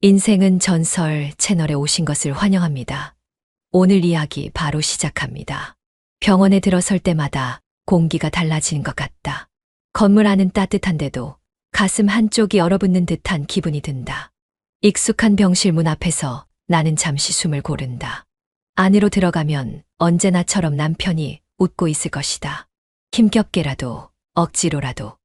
인생은 전설 채널에 오신 것을 환영합니다. 오늘 이야기 바로 시작합니다. 병원에 들어설 때마다 공기가 달라지는 것 같다. 건물 안은 따뜻한데도 가슴 한쪽이 얼어붙는 듯한 기분이 든다. 익숙한 병실 문 앞에서 나는 잠시 숨을 고른다. 안으로 들어가면 언제나처럼 남편이 웃고 있을 것이다. 힘겹게라도 억지로라도.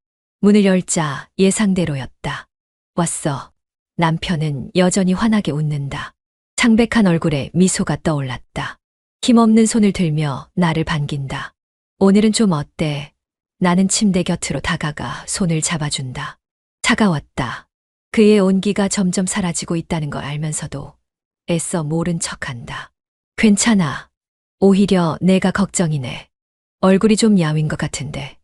문을 열자 예상대로였다. 왔어. 남편은 여전히 환하게 웃는다. 창백한 얼굴에 미소가 떠올랐다. 힘없는 손을 들며 나를 반긴다. 오늘은 좀 어때? 나는 침대 곁으로 다가가 손을 잡아준다. 차가웠다. 그의 온기가 점점 사라지고 있다는 걸 알면서도 애써 모른 척한다. 괜찮아. 오히려 내가 걱정이네. 얼굴이 좀 야윈 것 같은데.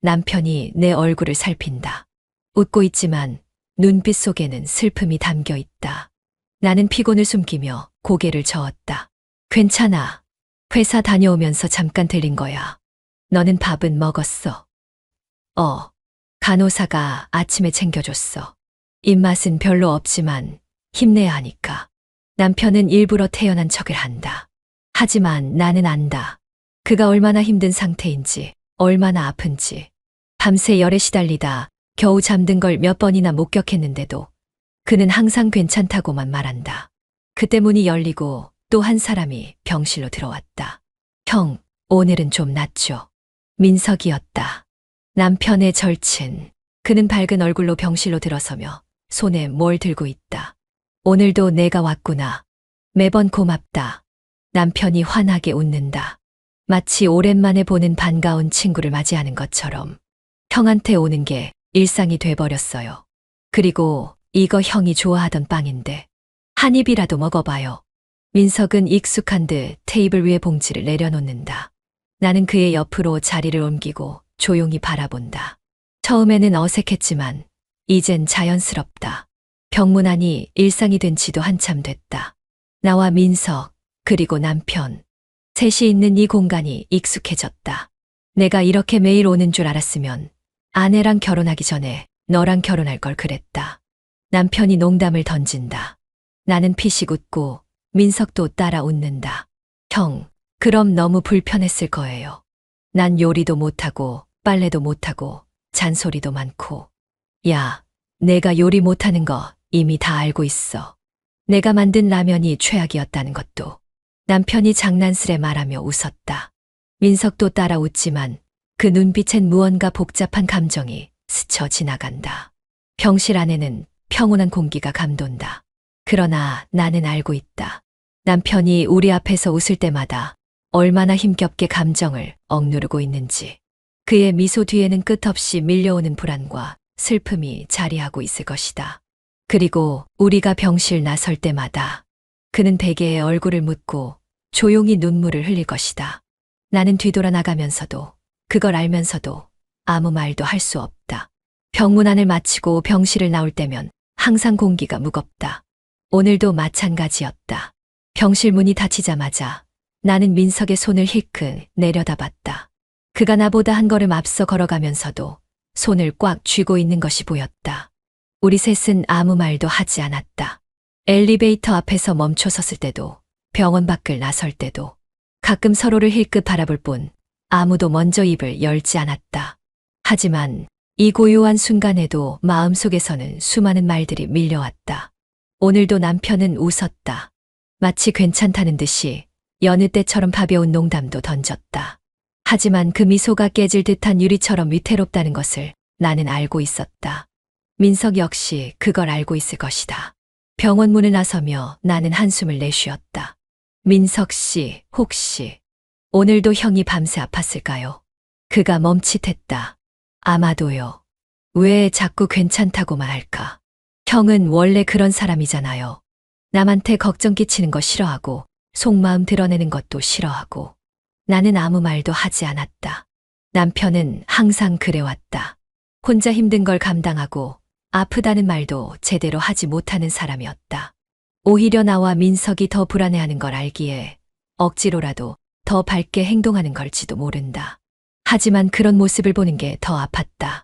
남편이 내 얼굴을 살핀다. 웃고 있지만 눈빛 속에는 슬픔이 담겨 있다. 나는 피곤을 숨기며 고개를 저었다. 괜찮아. 회사 다녀오면서 잠깐 들린 거야. 너는 밥은 먹었어? 간호사가 아침에 챙겨줬어. 입맛은 별로 없지만 힘내야 하니까. 남편은 일부러 태연한 척을 한다. 하지만 나는 안다. 그가 얼마나 힘든 상태인지, 얼마나 아픈지. 밤새 열에 시달리다 겨우 잠든 걸 몇 번이나 목격했는데도 그는 항상 괜찮다고만 말한다. 그때 문이 열리고 또 한 사람이 병실로 들어왔다. 형, 오늘은 좀 낫죠? 민석이었다. 남편의 절친. 그는 밝은 얼굴로 병실로 들어서며 손에 뭘 들고 있다. 오늘도 내가 왔구나. 매번 고맙다. 남편이 환하게 웃는다. 마치 오랜만에 보는 반가운 친구를 맞이하는 것처럼. 형한테 오는 게 일상이 돼버렸어요. 그리고 이거 형이 좋아하던 빵인데 한 입이라도 먹어봐요. 민석은 익숙한 듯 테이블 위에 봉지를 내려놓는다. 나는 그의 옆으로 자리를 옮기고 조용히 바라본다. 처음에는 어색했지만 이젠 자연스럽다. 병문 안이 일상이 된 지도 한참 됐다. 나와 민석, 그리고 남편. 셋이 있는 이 공간이 익숙해졌다. 내가 이렇게 매일 오는 줄 알았으면 아내랑 결혼하기 전에 너랑 결혼할 걸 그랬다. 남편이 농담을 던진다. 나는 피식 웃고 민석도 따라 웃는다. 형, 그럼 너무 불편했을 거예요. 난 요리도 못하고 빨래도 못하고 잔소리도 많고. 야, 내가 요리 못하는 거 이미 다 알고 있어. 내가 만든 라면이 최악이었다는 것도. 남편이 장난스레 말하며 웃었다. 민석도 따라 웃지만 그 눈빛엔 무언가 복잡한 감정이 스쳐 지나간다. 병실 안에는 평온한 공기가 감돈다. 그러나 나는 알고 있다. 남편이 우리 앞에서 웃을 때마다 얼마나 힘겹게 감정을 억누르고 있는지. 그의 미소 뒤에는 끝없이 밀려오는 불안과 슬픔이 자리하고 있을 것이다. 그리고 우리가 병실 나설 때마다 그는 베개에 얼굴을 묻고 조용히 눈물을 흘릴 것이다. 나는 뒤돌아 나가면서도 그걸 알면서도 아무 말도 할 수 없다. 병문안을 마치고 병실을 나올 때면 항상 공기가 무겁다. 오늘도 마찬가지였다. 병실 문이 닫히자마자 나는 민석의 손을 힐끗 내려다봤다. 그가 나보다 한 걸음 앞서 걸어가면서도 손을 꽉 쥐고 있는 것이 보였다. 우리 셋은 아무 말도 하지 않았다. 엘리베이터 앞에서 멈춰 섰을 때도, 병원 밖을 나설 때도, 가끔 서로를 힐끗 바라볼 뿐 아무도 먼저 입을 열지 않았다. 하지만 이 고요한 순간에도 마음속에서는 수많은 말들이 밀려왔다. 오늘도 남편은 웃었다. 마치 괜찮다는 듯이 여느 때처럼 가벼운 농담도 던졌다. 하지만 그 미소가 깨질 듯한 유리처럼 위태롭다는 것을 나는 알고 있었다. 민석 역시 그걸 알고 있을 것이다. 병원 문을 나서며 나는 한숨을 내쉬었다. 민석 씨, 혹시 오늘도 형이 밤새 아팠을까요? 그가 멈칫했다. 아마도요. 왜 자꾸 괜찮다고만 할까? 형은 원래 그런 사람이잖아요. 남한테 걱정 끼치는 거 싫어하고 속마음 드러내는 것도 싫어하고. 나는 아무 말도 하지 않았다. 남편은 항상 그래왔다. 혼자 힘든 걸 감당하고 아프다는 말도 제대로 하지 못하는 사람이었다. 오히려 나와 민석이 더 불안해하는 걸 알기에 억지로라도 더 밝게 행동하는 걸지도 모른다. 하지만 그런 모습을 보는 게 더 아팠다.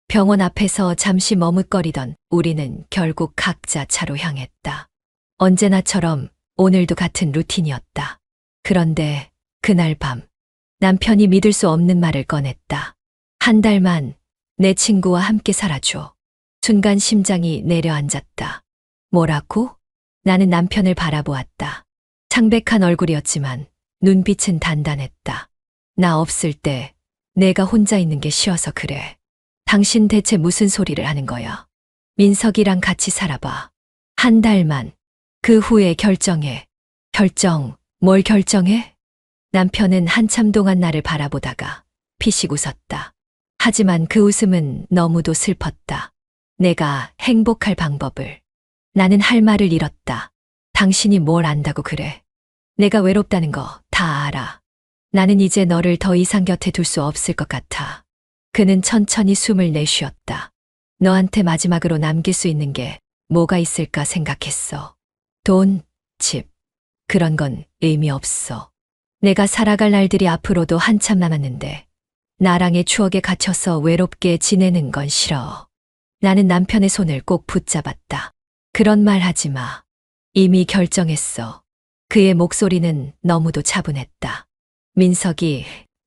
병원 앞에서 잠시 머뭇거리던 우리는 결국 각자 차로 향했다. 언제나처럼 오늘도 같은 루틴이었다. 그런데 그날 밤 남편이 믿을 수 없는 말을 꺼냈다. 한 달만 내 친구와 함께 살아줘. 순간 심장이 내려앉았다. 뭐라고? 나는 남편을 바라보았다. 창백한 얼굴이었지만 눈빛은 단단했다. 나 없을 때 내가 혼자 있는 게 쉬워서 그래. 당신 대체 무슨 소리를 하는 거야? 민석이랑 같이 살아봐. 한 달만. 그 후에 결정해. 결정, 뭘 결정해? 남편은 한참 동안 나를 바라보다가 피식 웃었다. 하지만 그 웃음은 너무도 슬펐다. 내가 행복할 방법을. 나는 할 말을 잃었다. 당신이 뭘 안다고 그래. 내가 외롭다는 거 다 알아. 나는 이제 너를 더 이상 곁에 둘 수 없을 것 같아. 그는 천천히 숨을 내쉬었다. 너한테 마지막으로 남길 수 있는 게 뭐가 있을까 생각했어. 돈, 집. 그런 건 의미 없어. 내가 살아갈 날들이 앞으로도 한참 남았는데 나랑의 추억에 갇혀서 외롭게 지내는 건 싫어. 나는 남편의 손을 꼭 붙잡았다. 그런 말 하지 마. 이미 결정했어. 그의 목소리는 너무도 차분했다. 민석이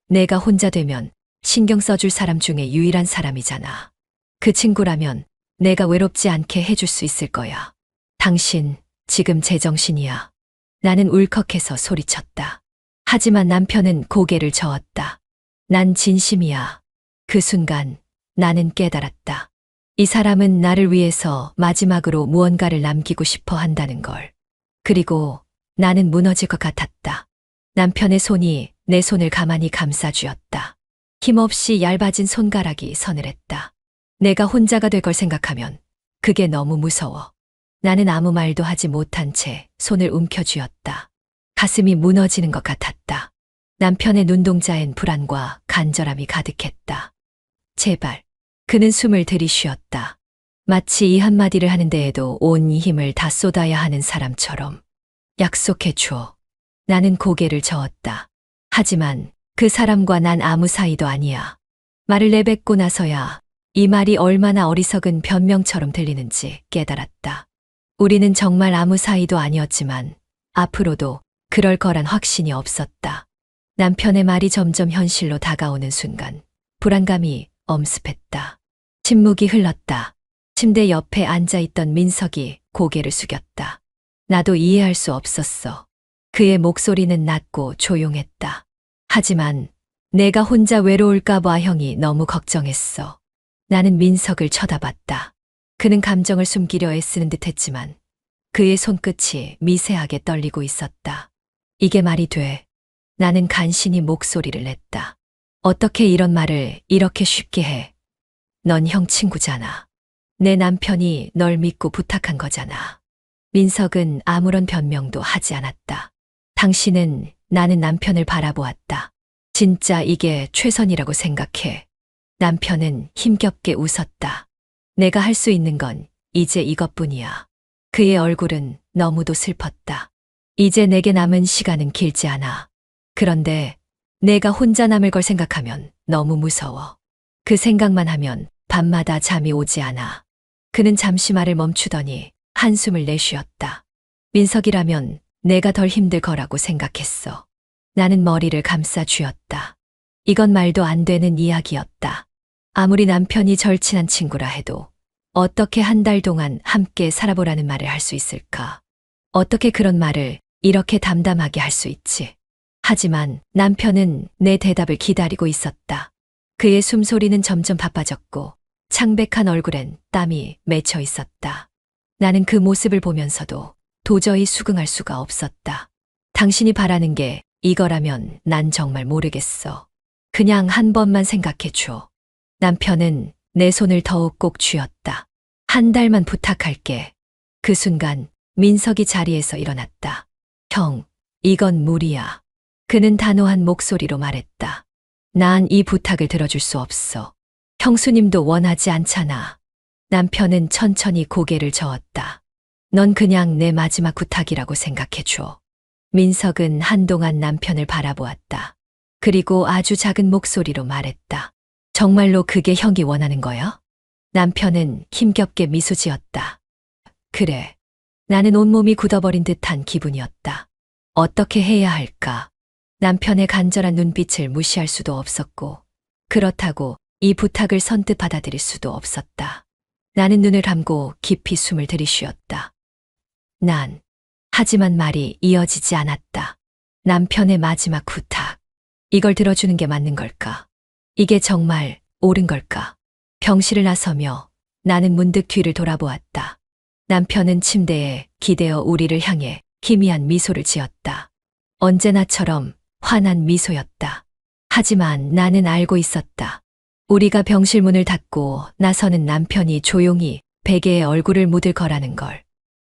내가 혼자 되면 신경 써줄 사람 중에 유일한 사람이잖아. 그 친구라면 내가 외롭지 않게 해줄 수 있을 거야. 당신 지금 제정신이야. 나는 울컥해서 소리쳤다. 하지만 남편은 고개를 저었다. 난 진심이야. 그 순간 나는 깨달았다. 이 사람은 나를 위해서 마지막으로 무언가를 남기고 싶어 한다는 걸. 그리고 나는 무너질 것 같았다. 남편의 손이 내 손을 가만히 감싸주었다. 힘없이 얇아진 손가락이 서늘했다. 내가 혼자가 될 걸 생각하면 그게 너무 무서워. 나는 아무 말도 하지 못한 채 손을 움켜쥐었다. 가슴이 무너지는 것 같았다. 남편의 눈동자엔 불안과 간절함이 가득했다. 제발. 그는 숨을 들이쉬었다. 마치 이 한마디를 하는 데에도 온 힘을 다 쏟아야 하는 사람처럼. 약속해줘. 나는 고개를 저었다. 하지만 그 사람과 난 아무 사이도 아니야. 말을 내뱉고 나서야 이 말이 얼마나 어리석은 변명처럼 들리는지 깨달았다. 우리는 정말 아무 사이도 아니었지만 앞으로도 그럴 거란 확신이 없었다. 남편의 말이 점점 현실로 다가오는 순간 불안감이 엄습했다. 침묵이 흘렀다. 침대 옆에 앉아있던 민석이 고개를 숙였다. 나도 이해할 수 없었어. 그의 목소리는 낮고 조용했다. 하지만 내가 혼자 외로울까봐 형이 너무 걱정했어. 나는 민석을 쳐다봤다. 그는 감정을 숨기려 애쓰는 듯 했지만 그의 손끝이 미세하게 떨리고 있었다. 이게 말이 돼. 나는 간신히 목소리를 냈다. 어떻게 이런 말을 이렇게 쉽게 해. 넌 형 친구잖아. 내 남편이 널 믿고 부탁한 거잖아. 민석은 아무런 변명도 하지 않았다. 나는 남편을 바라보았다. 진짜 이게 최선이라고 생각해. 남편은 힘겹게 웃었다. 내가 할 수 있는 건 이제 이것뿐이야. 그의 얼굴은 너무도 슬펐다. 이제 내게 남은 시간은 길지 않아. 그런데 내가 혼자 남을 걸 생각하면 너무 무서워. 그 생각만 하면 밤마다 잠이 오지 않아. 그는 잠시 말을 멈추더니 한숨을 내쉬었다. 민석이라면 내가 덜 힘들 거라고 생각했어. 나는 머리를 감싸 쥐었다. 이건 말도 안 되는 이야기였다. 아무리 남편이 절친한 친구라 해도 어떻게 한 달 동안 함께 살아보라는 말을 할 수 있을까? 어떻게 그런 말을 이렇게 담담하게 할 수 있지? 하지만 남편은 내 대답을 기다리고 있었다. 그의 숨소리는 점점 바빠졌고 창백한 얼굴엔 땀이 맺혀 있었다. 나는 그 모습을 보면서도 도저히 수긍할 수가 없었다. 당신이 바라는 게 이거라면 난 정말 모르겠어. 그냥 한 번만 생각해줘. 남편은 내 손을 더욱 꼭 쥐었다. 한 달만 부탁할게. 그 순간 민석이 자리에서 일어났다. 형, 이건 무리야. 그는 단호한 목소리로 말했다. 난 이 부탁을 들어줄 수 없어. 형수님도 원하지 않잖아. 남편은 천천히 고개를 저었다. 넌 그냥 내 마지막 부탁이라고 생각해줘. 민석은 한동안 남편을 바라보았다. 그리고 아주 작은 목소리로 말했다. 정말로 그게 형이 원하는 거야? 남편은 힘겹게 미소 지었다. 그래. 나는 온몸이 굳어버린 듯한 기분이었다. 어떻게 해야 할까? 남편의 간절한 눈빛을 무시할 수도 없었고, 그렇다고 이 부탁을 선뜻 받아들일 수도 없었다. 나는 눈을 감고 깊이 숨을 들이쉬었다. 하지만 말이 이어지지 않았다. 남편의 마지막 부탁. 이걸 들어주는 게 맞는 걸까? 이게 정말 옳은 걸까? 병실을 나서며 나는 문득 뒤를 돌아보았다. 남편은 침대에 기대어 우리를 향해 희미한 미소를 지었다. 언제나처럼 환한 미소였다. 하지만 나는 알고 있었다. 우리가 병실 문을 닫고 나서는 남편이 조용히 베개에 얼굴을 묻을 거라는 걸.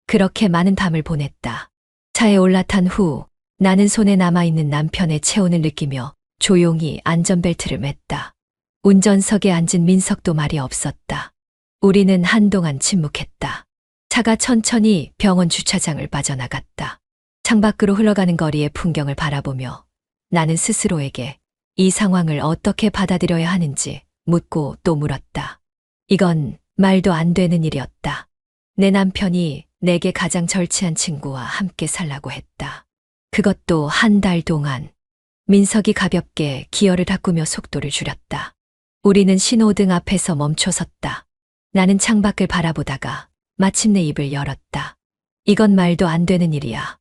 그렇게 많은 밤을 보냈다. 차에 올라탄 후 나는 손에 남아있는 남편의 체온을 느끼며 조용히 안전벨트를 맸다. 운전석에 앉은 민석도 말이 없었다. 우리는 한동안 침묵했다. 차가 천천히 병원 주차장을 빠져나갔다. 창밖으로 흘러가는 거리의 풍경을 바라보며 나는 스스로에게 이 상황을 어떻게 받아들여야 하는지 묻고 또 물었다. 이건 말도 안 되는 일이었다. 내 남편이 내게 가장 절친한 친구와 함께 살라고 했다. 그것도 한 달 동안. 민석이 가볍게 기어를 닦으며 속도를 줄였다. 우리는 신호등 앞에서 멈춰섰다. 나는 창밖을 바라보다가 마침내 입을 열었다. 이건 말도 안 되는 일이야.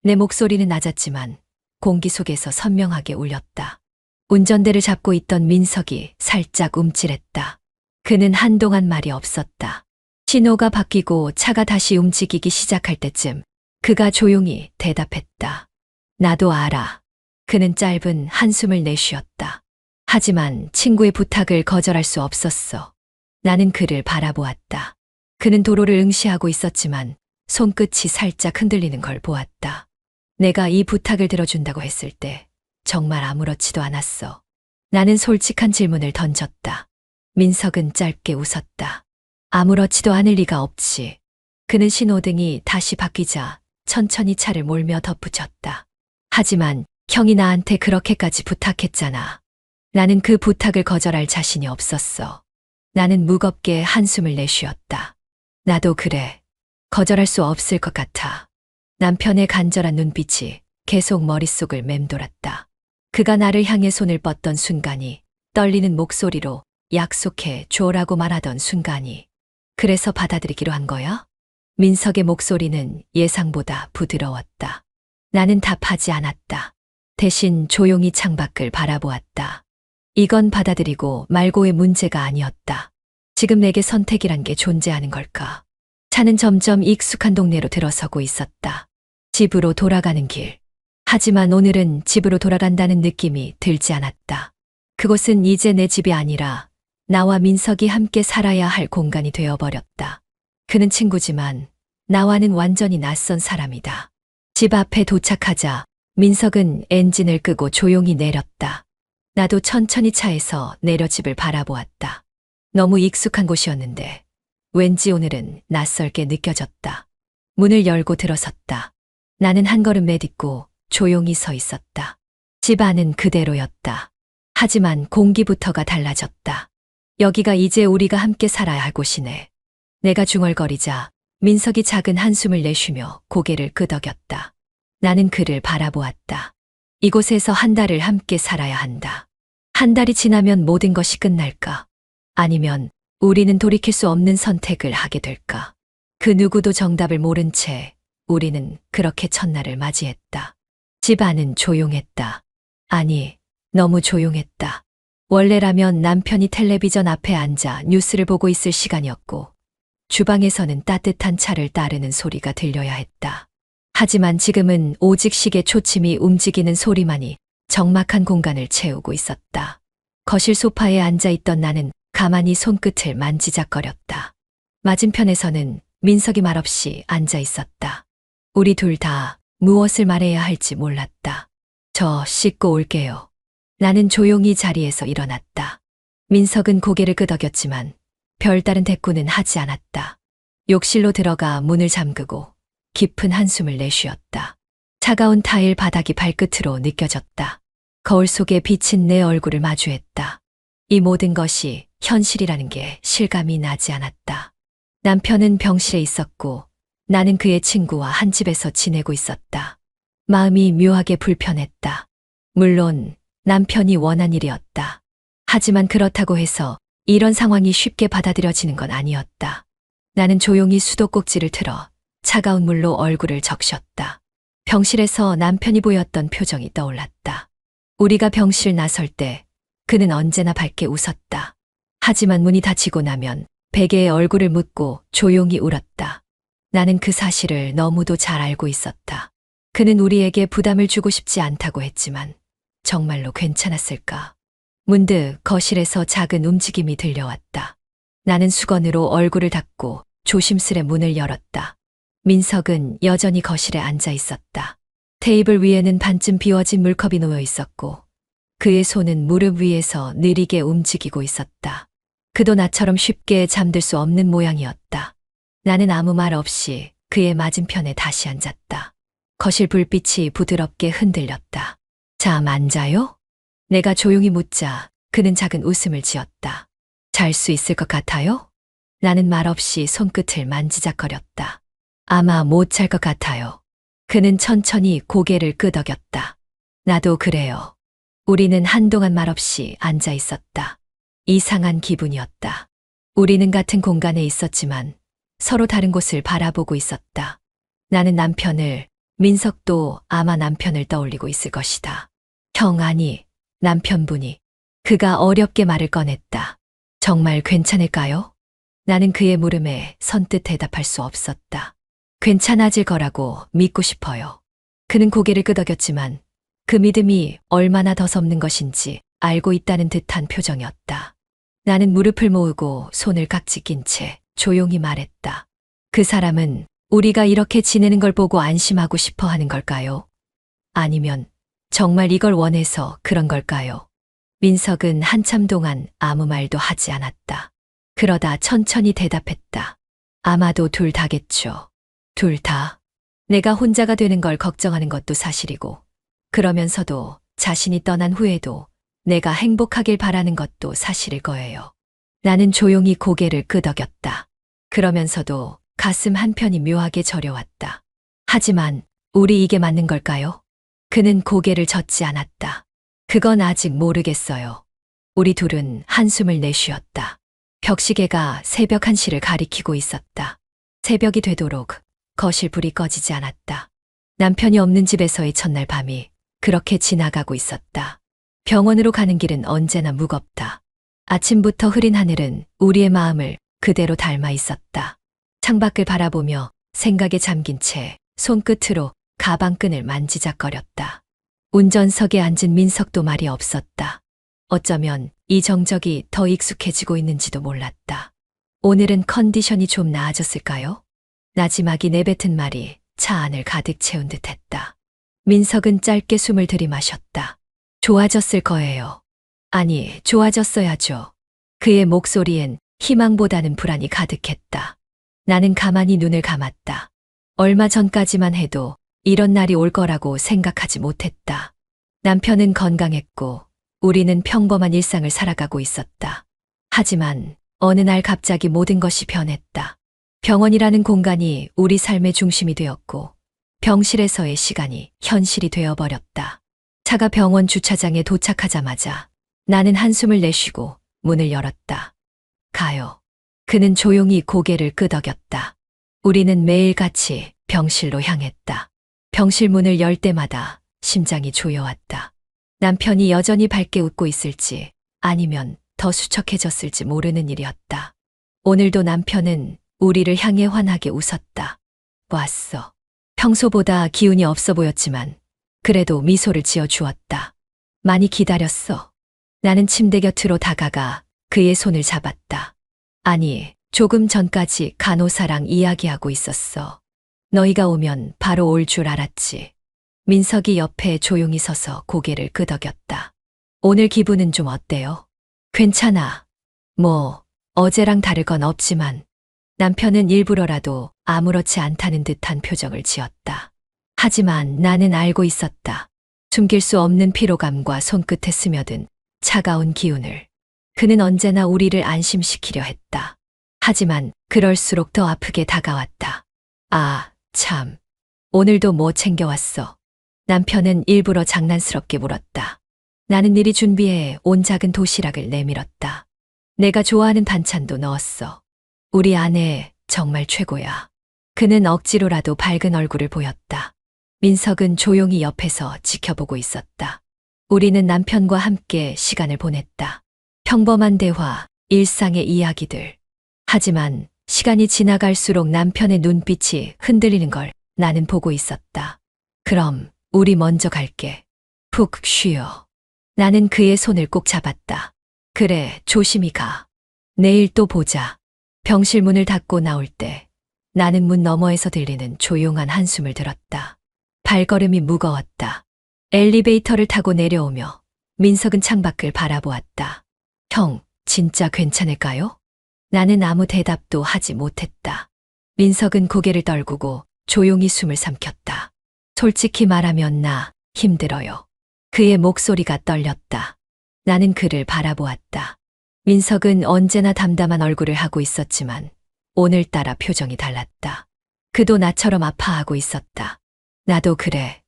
내 목소리는 낮았지만 공기 속에서 선명하게 울렸다. 운전대를 잡고 있던 민석이 살짝 움찔했다. 그는 한동안 말이 없었다. 신호가 바뀌고 차가 다시 움직이기 시작할 때쯤 그가 조용히 대답했다. 나도 알아. 그는 짧은 한숨을 내쉬었다. 하지만 친구의 부탁을 거절할 수 없었어. 나는 그를 바라보았다. 그는 도로를 응시하고 있었지만 손끝이 살짝 흔들리는 걸 보았다. 내가 이 부탁을 들어준다고 했을 때 정말 아무렇지도 않았어. 나는 솔직한 질문을 던졌다. 민석은 짧게 웃었다. 아무렇지도 않을 리가 없지. 그는 신호등이 다시 바뀌자 천천히 차를 몰며 덧붙였다. 하지만 형이 나한테 그렇게까지 부탁했잖아. 나는 그 부탁을 거절할 자신이 없었어. 나는 무겁게 한숨을 내쉬었다. 나도 그래. 거절할 수 없을 것 같아. 남편의 간절한 눈빛이 계속 머릿속을 맴돌았다. 그가 나를 향해 손을 뻗던 순간이, 떨리는 목소리로 약속해 줘라고 말하던 순간이. 그래서 받아들이기로 한 거야? 민석의 목소리는 예상보다 부드러웠다. 나는 답하지 않았다. 대신 조용히 창밖을 바라보았다. 이건 받아들이고 말고의 문제가 아니었다. 지금 내게 선택이란 게 존재하는 걸까? 차는 점점 익숙한 동네로 들어서고 있었다. 집으로 돌아가는 길. 하지만 오늘은 집으로 돌아간다는 느낌이 들지 않았다. 그곳은 이제 내 집이 아니라 나와 민석이 함께 살아야 할 공간이 되어버렸다. 그는 친구지만 나와는 완전히 낯선 사람이다. 집 앞에 도착하자 민석은 엔진을 끄고 조용히 내렸다. 나도 천천히 차에서 내려 집을 바라보았다. 너무 익숙한 곳이었는데 왠지 오늘은 낯설게 느껴졌다. 문을 열고 들어섰다. 나는 한 걸음 내딛고 조용히 서 있었다. 집 안은 그대로였다. 하지만 공기부터가 달라졌다. 여기가 이제 우리가 함께 살아야 할 곳이네. 내가 중얼거리자 민석이 작은 한숨을 내쉬며 고개를 끄덕였다. 나는 그를 바라보았다. 이곳에서 한 달을 함께 살아야 한다. 한 달이 지나면 모든 것이 끝날까? 아니면 우리는 돌이킬 수 없는 선택을 하게 될까? 그 누구도 정답을 모른 채 우리는 그렇게 첫날을 맞이했다. 집 안은 조용했다. 아니, 너무 조용했다. 원래라면 남편이 텔레비전 앞에 앉아 뉴스를 보고 있을 시간이었고, 주방에서는 따뜻한 차를 따르는 소리가 들려야 했다. 하지만 지금은 오직 시계 초침이 움직이는 소리만이 적막한 공간을 채우고 있었다. 거실 소파에 앉아있던 나는 가만히 손끝을 만지작거렸다. 맞은편에서는 민석이 말없이 앉아 있었다. 우리 둘 다 무엇을 말해야 할지 몰랐다. 저 씻고 올게요. 나는 조용히 자리에서 일어났다. 민석은 고개를 끄덕였지만 별다른 대꾸는 하지 않았다. 욕실로 들어가 문을 잠그고 깊은 한숨을 내쉬었다. 차가운 타일 바닥이 발끝으로 느껴졌다. 거울 속에 비친 내 얼굴을 마주했다. 이 모든 것이 현실이라는 게 실감이 나지 않았다. 남편은 병실에 있었고 나는 그의 친구와 한 집에서 지내고 있었다. 마음이 묘하게 불편했다. 물론 남편이 원한 일이었다. 하지만 그렇다고 해서 이런 상황이 쉽게 받아들여지는 건 아니었다. 나는 조용히 수도꼭지를 틀어 차가운 물로 얼굴을 적셨다. 병실에서 남편이 보였던 표정이 떠올랐다. 우리가 병실 나설 때 그는 언제나 밝게 웃었다. 하지만 문이 닫히고 나면 베개에 얼굴을 묻고 조용히 울었다. 나는 그 사실을 너무도 잘 알고 있었다. 그는 우리에게 부담을 주고 싶지 않다고 했지만 정말로 괜찮았을까? 문득 거실에서 작은 움직임이 들려왔다. 나는 수건으로 얼굴을 닦고 조심스레 문을 열었다. 민석은 여전히 거실에 앉아 있었다. 테이블 위에는 반쯤 비워진 물컵이 놓여 있었고 그의 손은 무릎 위에서 느리게 움직이고 있었다. 그도 나처럼 쉽게 잠들 수 없는 모양이었다. 나는 아무 말 없이 그의 맞은편에 다시 앉았다. 거실 불빛이 부드럽게 흔들렸다. 잠 안 자요? 내가 조용히 묻자 그는 작은 웃음을 지었다. 잘 수 있을 것 같아요? 나는 말없이 손끝을 만지작거렸다. 아마 못 잘 것 같아요. 그는 천천히 고개를 끄덕였다. 나도 그래요. 우리는 한동안 말없이 앉아 있었다. 이상한 기분이었다. 우리는 같은 공간에 있었지만 서로 다른 곳을 바라보고 있었다. 나는 남편을, 민석도 아마 남편을 떠올리고 있을 것이다. 형 아니, 남편분이. 그가 어렵게 말을 꺼냈다. 정말 괜찮을까요? 나는 그의 물음에 선뜻 대답할 수 없었다. 괜찮아질 거라고 믿고 싶어요. 그는 고개를 끄덕였지만 그 믿음이 얼마나 더섭는 것인지 알고 있다는 듯한 표정이었다. 나는 무릎을 모으고 손을 깍지 낀 채 조용히 말했다. 그 사람은 우리가 이렇게 지내는 걸 보고 안심하고 싶어 하는 걸까요? 아니면 정말 이걸 원해서 그런 걸까요? 민석은 한참 동안 아무 말도 하지 않았다. 그러다 천천히 대답했다. 아마도 둘 다겠죠. 둘 다. 내가 혼자가 되는 걸 걱정하는 것도 사실이고, 그러면서도 자신이 떠난 후에도 내가 행복하길 바라는 것도 사실일 거예요. 나는 조용히 고개를 끄덕였다. 그러면서도 가슴 한편이 묘하게 저려왔다. 하지만 우리 이게 맞는 걸까요? 그는 고개를 젓지 않았다. 그건 아직 모르겠어요. 우리 둘은 한숨을 내쉬었다. 벽시계가 새벽 1시를 가리키고 있었다. 새벽이 되도록 거실 불이 꺼지지 않았다. 남편이 없는 집에서의 첫날 밤이 그렇게 지나가고 있었다. 병원으로 가는 길은 언제나 무겁다. 아침부터 흐린 하늘은 우리의 마음을 그대로 닮아 있었다. 창밖을 바라보며 생각에 잠긴 채 손끝으로 가방끈을 만지작거렸다. 운전석에 앉은 민석도 말이 없었다. 어쩌면 이 정적이 더 익숙해지고 있는지도 몰랐다. 오늘은 컨디션이 좀 나아졌을까요? 나지막이 내뱉은 말이 차 안을 가득 채운 듯했다. 민석은 짧게 숨을 들이마셨다. 좋아졌을 거예요. 아니, 좋아졌어야죠. 그의 목소리엔 희망보다는 불안이 가득했다. 나는 가만히 눈을 감았다. 얼마 전까지만 해도 이런 날이 올 거라고 생각하지 못했다. 남편은 건강했고 우리는 평범한 일상을 살아가고 있었다. 하지만 어느 날 갑자기 모든 것이 변했다. 병원이라는 공간이 우리 삶의 중심이 되었고 병실에서의 시간이 현실이 되어버렸다. 차가 병원 주차장에 도착하자마자 나는 한숨을 내쉬고 문을 열었다. 가요. 그는 조용히 고개를 끄덕였다. 우리는 매일같이 병실로 향했다. 병실 문을 열 때마다 심장이 조여왔다. 남편이 여전히 밝게 웃고 있을지 아니면 더 수척해졌을지 모르는 일이었다. 오늘도 남편은 우리를 향해 환하게 웃었다. 왔어. 평소보다 기운이 없어 보였지만 그래도 미소를 지어 주었다. 많이 기다렸어. 나는 침대 곁으로 다가가 그의 손을 잡았다. 아니, 조금 전까지 간호사랑 이야기하고 있었어. 너희가 오면 바로 올 줄 알았지. 민석이 옆에 조용히 서서 고개를 끄덕였다. 오늘 기분은 좀 어때요? 괜찮아. 뭐, 어제랑 다를 건 없지만. 남편은 일부러라도 아무렇지 않다는 듯한 표정을 지었다. 하지만 나는 알고 있었다. 숨길 수 없는 피로감과 손끝에 스며든 차가운 기운을. 그는 언제나 우리를 안심시키려 했다. 하지만 그럴수록 더 아프게 다가왔다. 아, 참. 오늘도 뭐 챙겨왔어? 남편은 일부러 장난스럽게 물었다. 나는 미리 준비해 온 작은 도시락을 내밀었다. 내가 좋아하는 반찬도 넣었어. 우리 아내 정말 최고야. 그는 억지로라도 밝은 얼굴을 보였다. 민석은 조용히 옆에서 지켜보고 있었다. 우리는 남편과 함께 시간을 보냈다. 평범한 대화, 일상의 이야기들. 하지만 시간이 지나갈수록 남편의 눈빛이 흔들리는 걸 나는 보고 있었다. 그럼 우리 먼저 갈게. 푹 쉬어. 나는 그의 손을 꼭 잡았다. 그래, 조심히 가. 내일 또 보자. 병실 문을 닫고 나올 때 나는 문 너머에서 들리는 조용한 한숨을 들었다. 발걸음이 무거웠다. 엘리베이터를 타고 내려오며 민석은 창밖을 바라보았다. 형, 진짜 괜찮을까요? 나는 아무 대답도 하지 못했다. 민석은 고개를 떨구고 조용히 숨을 삼켰다. 솔직히 말하면 나 힘들어요. 그의 목소리가 떨렸다. 나는 그를 바라보았다. 민석은 언제나 담담한 얼굴을 하고 있었지만 오늘따라 표정이 달랐다. 그도 나처럼 아파하고 있었다. 나도 그래.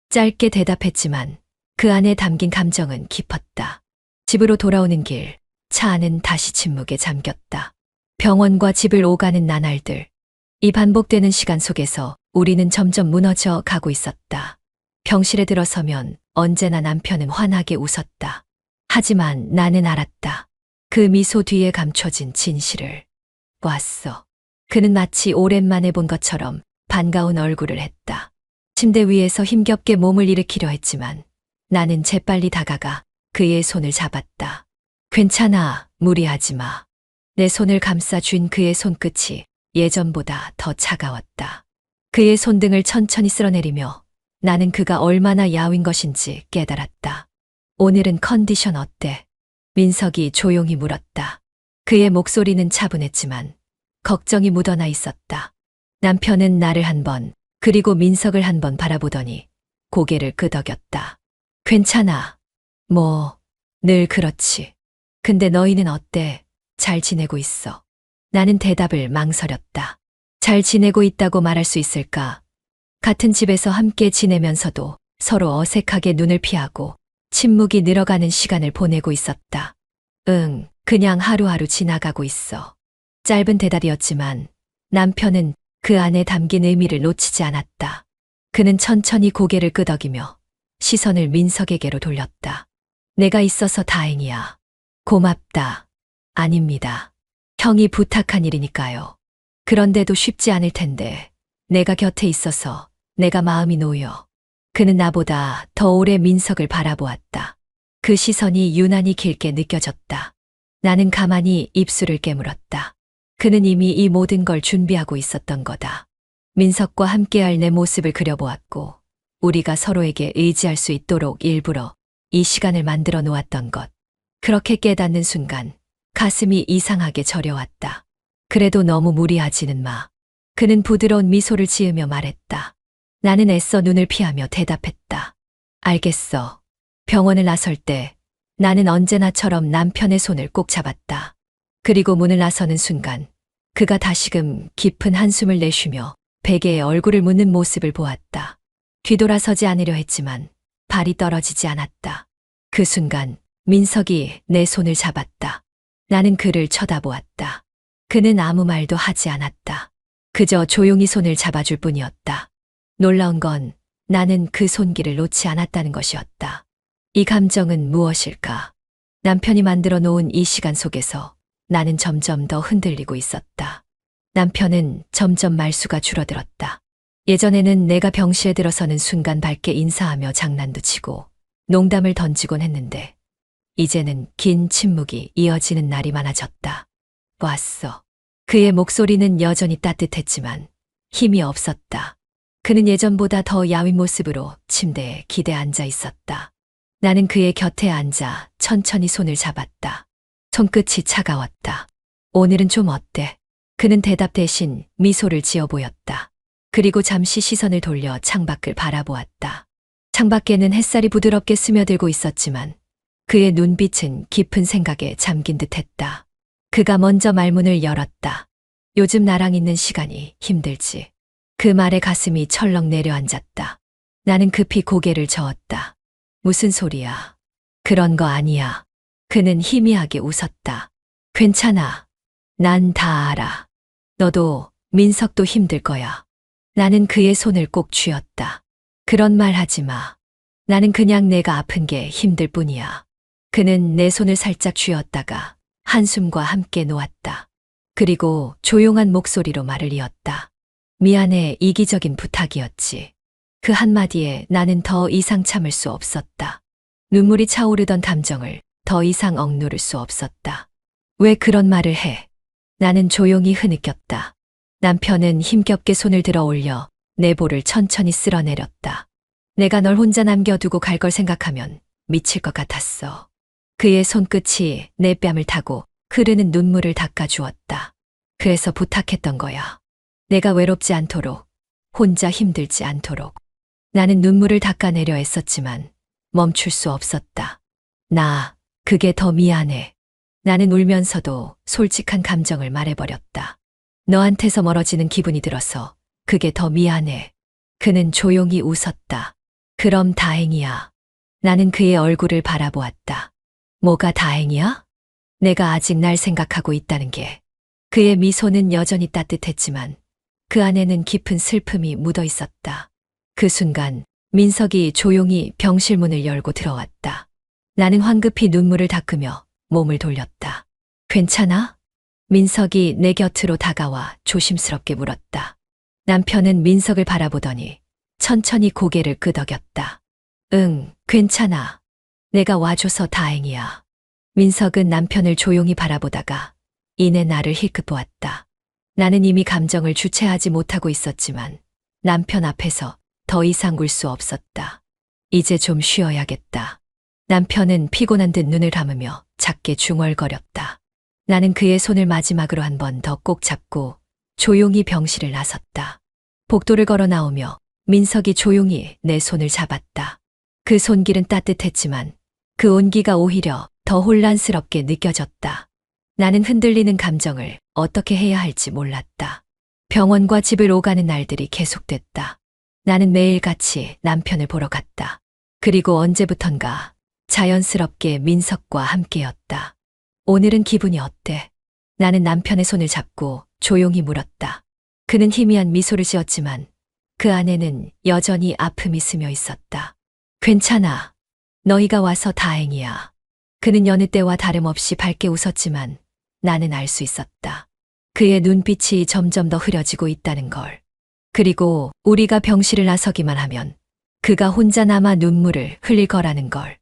짧게 대답했지만 그 안에 담긴 감정은 깊었다. 집으로 돌아오는 길, 차 안은 다시 침묵에 잠겼다. 병원과 집을 오가는 나날들. 이 반복되는 시간 속에서 우리는 점점 무너져 가고 있었다. 병실에 들어서면 언제나 남편은 환하게 웃었다. 하지만 나는 알았다. 그 미소 뒤에 감춰진 진실을. 왔어. 그는 마치 오랜만에 본 것처럼 반가운 얼굴을 했다. 침대 위에서 힘겹게 몸을 일으키려 했지만 나는 재빨리 다가가 그의 손을 잡았다. 괜찮아, 무리하지 마. 내 손을 감싸 쥔 그의 손끝이 예전보다 더 차가웠다. 그의 손등을 천천히 쓸어내리며 나는 그가 얼마나 야윈 것인지 깨달았다. 오늘은 컨디션 어때? 민석이 조용히 물었다. 그의 목소리는 차분했지만 걱정이 묻어나 있었다. 남편은 나를 한 번, 그리고 민석을 한 번 바라보더니 고개를 끄덕였다. 괜찮아. 뭐, 늘 그렇지. 근데 너희는 어때? 잘 지내고 있어? 나는 대답을 망설였다. 잘 지내고 있다고 말할 수 있을까? 같은 집에서 함께 지내면서도 서로 어색하게 눈을 피하고 침묵이 늘어가는 시간을 보내고 있었다. 응, 그냥 하루하루 지나가고 있어. 짧은 대답이었지만 남편은 그 안에 담긴 의미를 놓치지 않았다. 그는 천천히 고개를 끄덕이며 시선을 민석에게로 돌렸다. 내가 있어서 다행이야. 고맙다. 아닙니다. 형이 부탁한 일이니까요. 그런데도 쉽지 않을 텐데 내가 곁에 있어서 내가 마음이 놓여. 그는 나보다 더 오래 민석을 바라보았다. 그 시선이 유난히 길게 느껴졌다. 나는 가만히 입술을 깨물었다. 그는 이미 이 모든 걸 준비하고 있었던 거다. 민석과 함께할 내 모습을 그려보았고 우리가 서로에게 의지할 수 있도록 일부러 이 시간을 만들어 놓았던 것. 그렇게 깨닫는 순간 가슴이 이상하게 저려왔다. 그래도 너무 무리하지는 마. 그는 부드러운 미소를 지으며 말했다. 나는 애써 눈을 피하며 대답했다. 알겠어. 병원을 나설 때 나는 언제나처럼 남편의 손을 꼭 잡았다. 그리고 문을 나서는 순간 그가 다시금 깊은 한숨을 내쉬며 베개에 얼굴을 묻는 모습을 보았다. 뒤돌아서지 않으려 했지만 발이 떨어지지 않았다. 그 순간 민석이 내 손을 잡았다. 나는 그를 쳐다보았다. 그는 아무 말도 하지 않았다. 그저 조용히 손을 잡아줄 뿐이었다. 놀라운 건 나는 그 손길을 놓지 않았다는 것이었다. 이 감정은 무엇일까? 남편이 만들어 놓은 이 시간 속에서 나는 점점 더 흔들리고 있었다. 남편은 점점 말수가 줄어들었다. 예전에는 내가 병실에 들어서는 순간 밝게 인사하며 장난도 치고 농담을 던지곤 했는데 이제는 긴 침묵이 이어지는 날이 많아졌다. 왔어. 그의 목소리는 여전히 따뜻했지만 힘이 없었다. 그는 예전보다 더 야윈 모습으로 침대에 기대 앉아 있었다. 나는 그의 곁에 앉아 천천히 손을 잡았다. 손끝이 차가웠다. 오늘은 좀 어때? 그는 대답 대신 미소를 지어 보였다. 그리고 잠시 시선을 돌려 창밖을 바라보았다. 창밖에는 햇살이 부드럽게 스며들고 있었지만 그의 눈빛은 깊은 생각에 잠긴 듯 했다. 그가 먼저 말문을 열었다. 요즘 나랑 있는 시간이 힘들지. 그 말에 가슴이 철렁 내려앉았다. 나는 급히 고개를 저었다. 무슨 소리야? 그런 거 아니야. 그는 희미하게 웃었다. 괜찮아. 난 다 알아. 너도 민석도 힘들 거야. 나는 그의 손을 꼭 쥐었다. 그런 말 하지 마. 나는 그냥 내가 아픈 게 힘들 뿐이야. 그는 내 손을 살짝 쥐었다가 한숨과 함께 놓았다. 그리고 조용한 목소리로 말을 이었다. 미안해, 이기적인 부탁이었지. 그 한마디에 나는 더 이상 참을 수 없었다. 눈물이 차오르던 감정을 더 이상 억누를 수 없었다. 왜 그런 말을 해? 나는 조용히 흐느꼈다. 남편은 힘겹게 손을 들어 올려 내 볼을 천천히 쓸어내렸다. 내가 널 혼자 남겨두고 갈 걸 생각하면 미칠 것 같았어. 그의 손끝이 내 뺨을 타고 흐르는 눈물을 닦아주었다. 그래서 부탁했던 거야. 내가 외롭지 않도록, 혼자 힘들지 않도록. 나는 눈물을 닦아내려 애썼지만 멈출 수 없었다. 그게 더 미안해. 나는 울면서도 솔직한 감정을 말해버렸다. 너한테서 멀어지는 기분이 들어서 그게 더 미안해. 그는 조용히 웃었다. 그럼 다행이야. 나는 그의 얼굴을 바라보았다. 뭐가 다행이야? 내가 아직 날 생각하고 있다는 게. 그의 미소는 여전히 따뜻했지만 그 안에는 깊은 슬픔이 묻어 있었다. 그 순간 민석이 조용히 병실 문을 열고 들어왔다. 나는 황급히 눈물을 닦으며 몸을 돌렸다. 괜찮아? 민석이 내 곁으로 다가와 조심스럽게 물었다. 남편은 민석을 바라보더니 천천히 고개를 끄덕였다. 응, 괜찮아. 내가 와줘서 다행이야. 민석은 남편을 조용히 바라보다가 이내 나를 힐끗 보았다. 나는 이미 감정을 주체하지 못하고 있었지만 남편 앞에서 더 이상 울 수 없었다. 이제 좀 쉬어야겠다. 남편은 피곤한 듯 눈을 감으며 작게 중얼거렸다. 나는 그의 손을 마지막으로 한 번 더 꼭 잡고 조용히 병실을 나섰다. 복도를 걸어 나오며 민석이 조용히 내 손을 잡았다. 그 손길은 따뜻했지만 그 온기가 오히려 더 혼란스럽게 느껴졌다. 나는 흔들리는 감정을 어떻게 해야 할지 몰랐다. 병원과 집을 오가는 날들이 계속됐다. 나는 매일같이 남편을 보러 갔다. 그리고 언제부턴가 자연스럽게 민석과 함께였다. 오늘은 기분이 어때? 나는 남편의 손을 잡고 조용히 물었다. 그는 희미한 미소를 지었지만 그 안에는 여전히 아픔이 스며 있었다. 괜찮아. 너희가 와서 다행이야. 그는 여느 때와 다름없이 밝게 웃었지만 나는 알 수 있었다. 그의 눈빛이 점점 더 흐려지고 있다는 걸. 그리고 우리가 병실을 나서기만 하면 그가 혼자 남아 눈물을 흘릴 거라는 걸.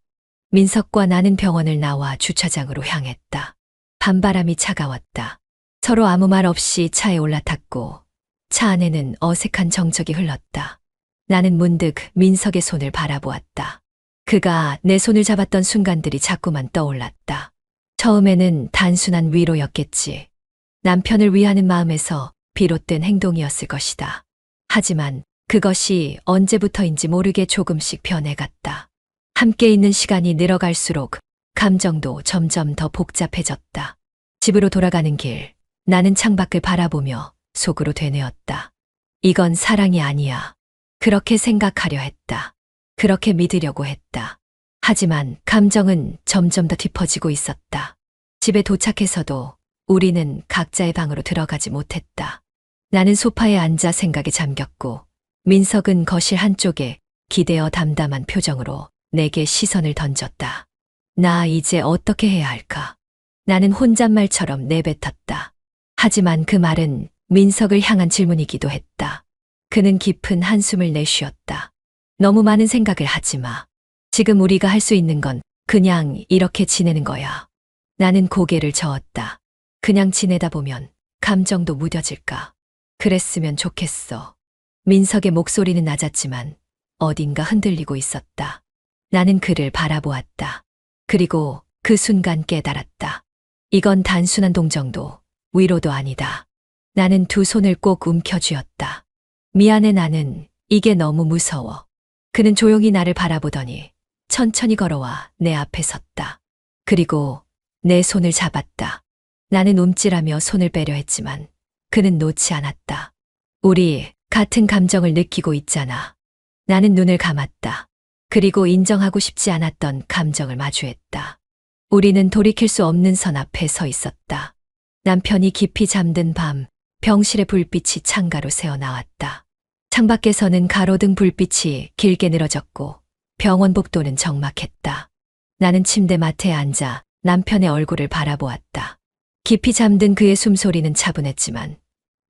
민석과 나는 병원을 나와 주차장으로 향했다. 밤바람이 차가웠다. 서로 아무 말 없이 차에 올라탔고 차 안에는 어색한 정적이 흘렀다. 나는 문득 민석의 손을 바라보았다. 그가 내 손을 잡았던 순간들이 자꾸만 떠올랐다. 처음에는 단순한 위로였겠지. 남편을 위하는 마음에서 비롯된 행동이었을 것이다. 하지만 그것이 언제부터인지 모르게 조금씩 변해갔다. 함께 있는 시간이 늘어갈수록 감정도 점점 더 복잡해졌다. 집으로 돌아가는 길, 나는 창밖을 바라보며 속으로 되뇌었다. 이건 사랑이 아니야. 그렇게 생각하려 했다. 그렇게 믿으려고 했다. 하지만 감정은 점점 더 깊어지고 있었다. 집에 도착해서도 우리는 각자의 방으로 들어가지 못했다. 나는 소파에 앉아 생각에 잠겼고 민석은 거실 한쪽에 기대어 담담한 표정으로 내게 시선을 던졌다. 나 이제 어떻게 해야 할까? 나는 혼잣말처럼 내뱉었다. 하지만 그 말은 민석을 향한 질문이기도 했다. 그는 깊은 한숨을 내쉬었다. 너무 많은 생각을 하지 마. 지금 우리가 할 수 있는 건 그냥 이렇게 지내는 거야. 나는 고개를 저었다. 그냥 지내다 보면 감정도 무뎌질까? 그랬으면 좋겠어. 민석의 목소리는 낮았지만 어딘가 흔들리고 있었다. 나는 그를 바라보았다. 그리고 그 순간 깨달았다. 이건 단순한 동정도 위로도 아니다. 나는 두 손을 꼭 움켜쥐었다. 미안해, 나는 이게 너무 무서워. 그는 조용히 나를 바라보더니 천천히 걸어와 내 앞에 섰다. 그리고 내 손을 잡았다. 나는 움찔하며 손을 빼려 했지만 그는 놓지 않았다. 우리 같은 감정을 느끼고 있잖아. 나는 눈을 감았다. 그리고 인정하고 싶지 않았던 감정을 마주했다. 우리는 돌이킬 수 없는 선 앞에 서 있었다. 남편이 깊이 잠든 밤, 병실의 불빛이 창가로 새어나왔다. 창밖에서는 가로등 불빛이 길게 늘어졌고 병원 복도는 적막했다. 나는 침대 맡에 앉아 남편의 얼굴을 바라보았다. 깊이 잠든 그의 숨소리는 차분했지만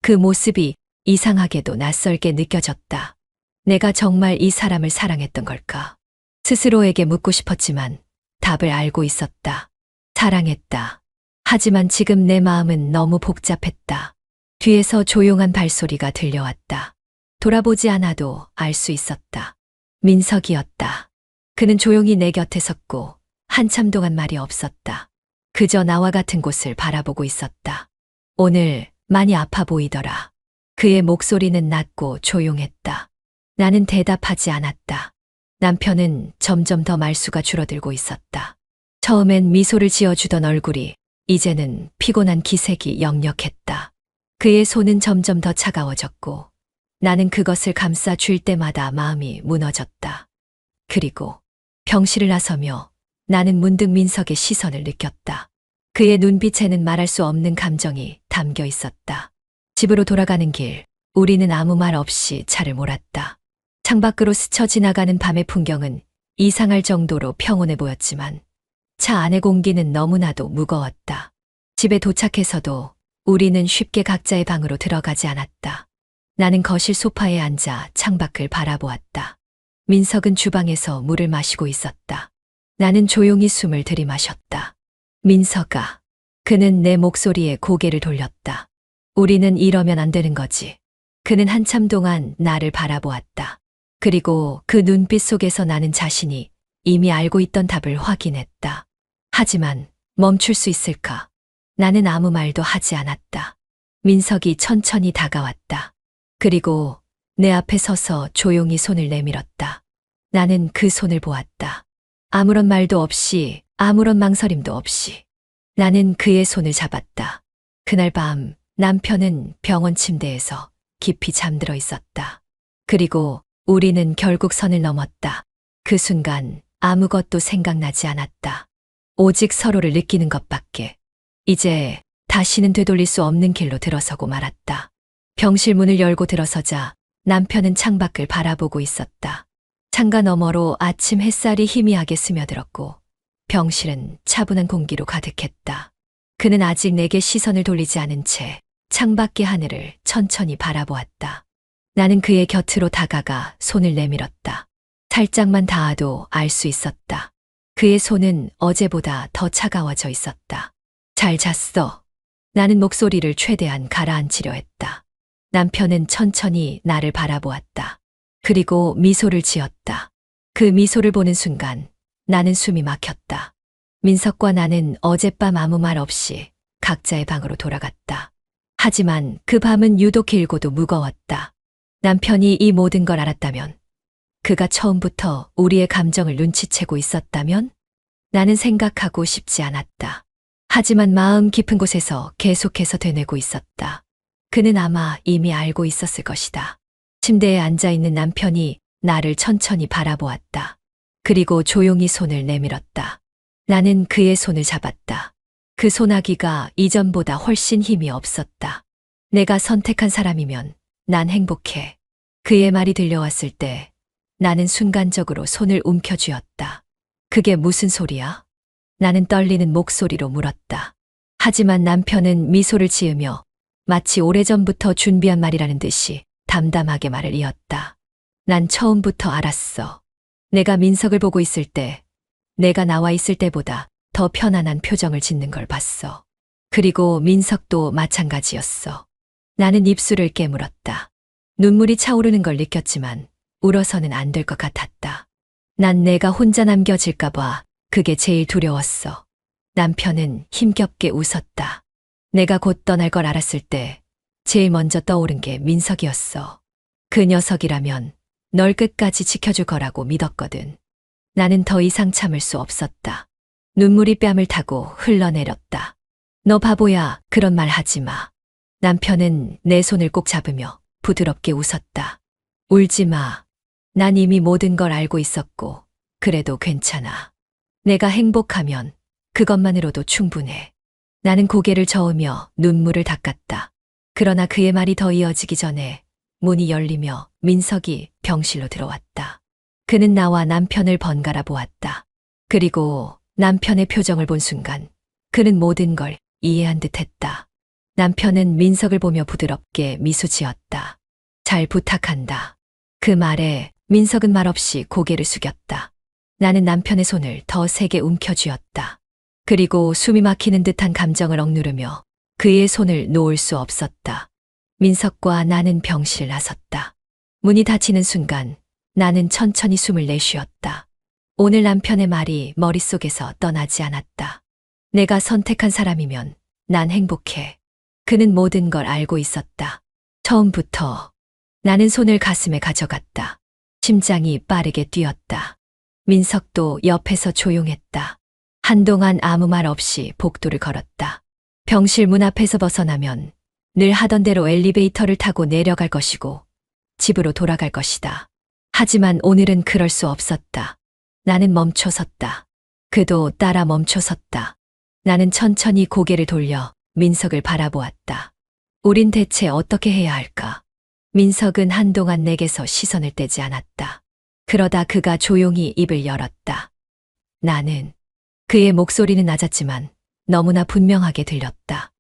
그 모습이 이상하게도 낯설게 느껴졌다. 내가 정말 이 사람을 사랑했던 걸까? 스스로에게 묻고 싶었지만 답을 알고 있었다. 사랑했다. 하지만 지금 내 마음은 너무 복잡했다. 뒤에서 조용한 발소리가 들려왔다. 돌아보지 않아도 알 수 있었다. 민석이었다. 그는 조용히 내 곁에 섰고 한참 동안 말이 없었다. 그저 나와 같은 곳을 바라보고 있었다. 오늘 많이 아파 보이더라. 그의 목소리는 낮고 조용했다. 나는 대답하지 않았다. 남편은 점점 더 말수가 줄어들고 있었다. 처음엔 미소를 지어주던 얼굴이 이제는 피곤한 기색이 역력했다. 그의 손은 점점 더 차가워졌고 나는 그것을 감싸 줄 때마다 마음이 무너졌다. 그리고 병실을 나서며 나는 문득 민석의 시선을 느꼈다. 그의 눈빛에는 말할 수 없는 감정이 담겨 있었다. 집으로 돌아가는 길, 우리는 아무 말 없이 차를 몰았다. 창밖으로 스쳐 지나가는 밤의 풍경은 이상할 정도로 평온해 보였지만 차 안의 공기는 너무나도 무거웠다. 집에 도착해서도 우리는 쉽게 각자의 방으로 들어가지 않았다. 나는 거실 소파에 앉아 창밖을 바라보았다. 민석은 주방에서 물을 마시고 있었다. 나는 조용히 숨을 들이마셨다. 민석아. 그는 내 목소리에 고개를 돌렸다. 우리는 이러면 안 되는 거지. 그는 한참 동안 나를 바라보았다. 그리고 그 눈빛 속에서 나는 자신이 이미 알고 있던 답을 확인했다. 하지만 멈출 수 있을까? 나는 아무 말도 하지 않았다. 민석이 천천히 다가왔다. 그리고 내 앞에 서서 조용히 손을 내밀었다. 나는 그 손을 보았다. 아무런 말도 없이, 아무런 망설임도 없이. 나는 그의 손을 잡았다. 그날 밤 남편은 병원 침대에서 깊이 잠들어 있었다. 그리고 우리는 결국 선을 넘었다. 그 순간 아무것도 생각나지 않았다. 오직 서로를 느끼는 것밖에. 이제 다시는 되돌릴 수 없는 길로 들어서고 말았다. 병실 문을 열고 들어서자 남편은 창밖을 바라보고 있었다. 창가 너머로 아침 햇살이 희미하게 스며들었고 병실은 차분한 공기로 가득했다. 그는 아직 내게 시선을 돌리지 않은 채 창밖의 하늘을 천천히 바라보았다. 나는 그의 곁으로 다가가 손을 내밀었다. 살짝만 닿아도 알 수 있었다. 그의 손은 어제보다 더 차가워져 있었다. 잘 잤어. 나는 목소리를 최대한 가라앉히려 했다. 남편은 천천히 나를 바라보았다. 그리고 미소를 지었다. 그 미소를 보는 순간 나는 숨이 막혔다. 민석과 나는 어젯밤 아무 말 없이 각자의 방으로 돌아갔다. 하지만 그 밤은 유독 길고도 무거웠다. 남편이 이 모든 걸 알았다면, 그가 처음부터 우리의 감정을 눈치채고 있었다면, 나는 생각하고 싶지 않았다. 하지만 마음 깊은 곳에서 계속해서 되뇌고 있었다. 그는 아마 이미 알고 있었을 것이다. 침대에 앉아있는 남편이 나를 천천히 바라보았다. 그리고 조용히 손을 내밀었다. 나는 그의 손을 잡았다. 그 소나기가 이전보다 훨씬 힘이 없었다. 내가 선택한 사람이면 난 행복해. 그의 말이 들려왔을 때 나는 순간적으로 손을 움켜쥐었다. 그게 무슨 소리야? 나는 떨리는 목소리로 물었다. 하지만 남편은 미소를 지으며 마치 오래전부터 준비한 말이라는 듯이 담담하게 말을 이었다. 난 처음부터 알았어. 내가 민석을 보고 있을 때, 내가 나와 있을 때보다 더 편안한 표정을 짓는 걸 봤어. 그리고 민석도 마찬가지였어. 나는 입술을 깨물었다. 눈물이 차오르는 걸 느꼈지만 울어서는 안 될 것 같았다. 난 내가 혼자 남겨질까봐 그게 제일 두려웠어. 남편은 힘겹게 웃었다. 내가 곧 떠날 걸 알았을 때 제일 먼저 떠오른 게 민석이었어. 그 녀석이라면 널 끝까지 지켜줄 거라고 믿었거든. 나는 더 이상 참을 수 없었다. 눈물이 뺨을 타고 흘러내렸다. 너 바보야, 그런 말 하지 마. 남편은 내 손을 꼭 잡으며 부드럽게 웃었다. 울지 마. 난 이미 모든 걸 알고 있었고, 그래도 괜찮아. 내가 행복하면 그것만으로도 충분해. 나는 고개를 저으며 눈물을 닦았다. 그러나 그의 말이 더 이어지기 전에 문이 열리며 민석이 병실로 들어왔다. 그는 나와 남편을 번갈아 보았다. 그리고 남편의 표정을 본 순간 그는 모든 걸 이해한 듯 했다. 남편은 민석을 보며 부드럽게 미소 지었다. 잘 부탁한다. 그 말에 민석은 말없이 고개를 숙였다. 나는 남편의 손을 더 세게 움켜쥐었다. 그리고 숨이 막히는 듯한 감정을 억누르며 그의 손을 놓을 수 없었다. 민석과 나는 병실을 나섰다. 문이 닫히는 순간 나는 천천히 숨을 내쉬었다. 오늘 남편의 말이 머릿속에서 떠나지 않았다. 내가 선택한 사람이면 난 행복해. 그는 모든 걸 알고 있었다. 처음부터. 나는 손을 가슴에 가져갔다. 심장이 빠르게 뛰었다. 민석도 옆에서 조용했다. 한동안 아무 말 없이 복도를 걸었다. 병실 문 앞에서 벗어나면 늘 하던 대로 엘리베이터를 타고 내려갈 것이고 집으로 돌아갈 것이다. 하지만 오늘은 그럴 수 없었다. 나는 멈춰섰다. 그도 따라 멈춰섰다. 나는 천천히 고개를 돌려 민석을 바라보았다. 우린 대체 어떻게 해야 할까? 민석은 한동안 내게서 시선을 떼지 않았다. 그러다 그가 조용히 입을 열었다. 나는. 그의 목소리는 낮았지만 너무나 분명하게 들렸다.